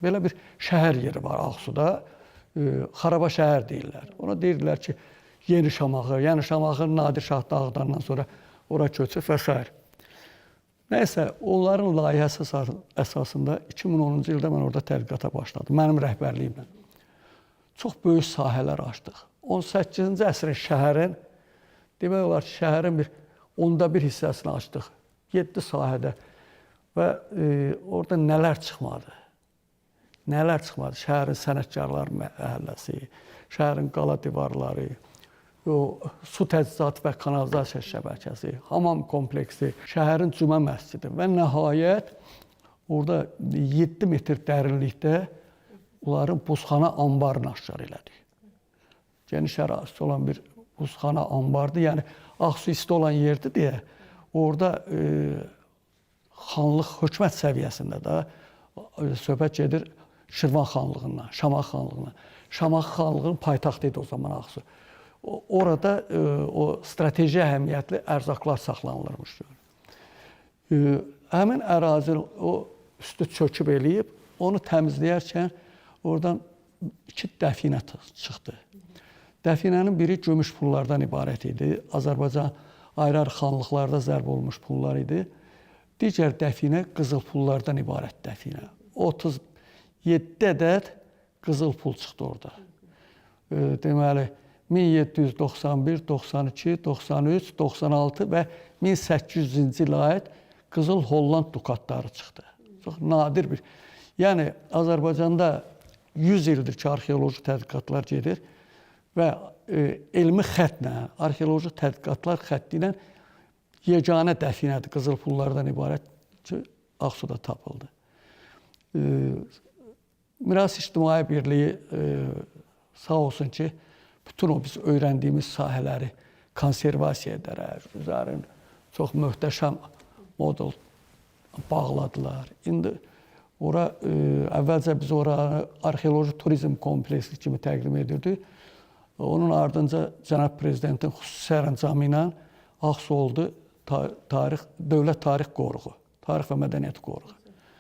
Belə bir şəhər yeri var Ağsuda. Xaraba şəhər deyirlər. Ona deyirlər ki, Yeni Şamaxı. Yəni Şamaxı Nadir Şah dağıdandan sonra ora köçüb və s. Nəysə, onların layihəsi əsasında 2010-cu ildə mən orada tədqiqata başladım. Mənim rəhbərliyimlə. Çox böyük sahələr açdıq. 18-ci əsrin şəhərin, demək olar ki, şəhərin bir 1/10 hissəsini açdıq. 7 sahədə və orada nələr çıxmadı. Nələr çıxmadı. Şəhərin sənətkarlar məhəlləsi, şəhərin qala divarları, su təchizatı və kanalizasiya şəbəkəsi, hamam kompleksi, şəhərin cümə məscidi və nəhayət orada 7 metr dərinlikdə onların buzxana anbarını aşkar elədik. Geniş ərazisi olan bir buzxana anbardır. Yəni Ağsu isti olan yerdir deyə orada xanlıq hökumət səviyyəsində də söhbət gedir Şirvan xanlığından, Şamaxı xanlığından. Şamaxı xanlığının paytaxtı idi o zaman Ağsu. Orada o strateji əhəmiyyətli ərzaqlar saxlanılırmış. Həmin ərazinin o üstü çöküb eləyib, onu təmizləyərkən oradan 2 dəfinə çıxdı. Dəfinənin biri gümüş pullardan ibarət idi. Azərbaycan ayrı-ayrı xanlıqlarda zərb olmuş pullar idi. Digər dəfinə qızıl pullardan ibarət dəfinə. 37 ədəd qızıl pul çıxdı orada. Deməli, 1791, 92, 93, 96 və 1800-cü ilə aid qızıl Holland dukatları çıxdı. Çox nadir bir. Yəni, Azərbaycanda 100 ildir ki, arxeoloji tədqiqatlar gedir və elmi xətlə, arxeoloji tədqiqatlar xətti ilə yeganə dəfinədir, qızıl pullardan ibarət ki, Ağsuda tapıldı. Miras İctimai Birliyi sağ olsun ki, bütün o biz öyrəndiyimiz sahələri konservasiya edərək, üzərin çox möhtəşəm model bağladılar. İndi ora, əvvəlcə biz oranı arxeoloji turizm kompleksi kimi təqdim edirdik. Onun ardınca Cənab Prezidentin xüsusi sərəncamı ilə Ağsu oldu Dövlət Tarix Qoruğu, Tarix və Mədəniyyət Qoruğu.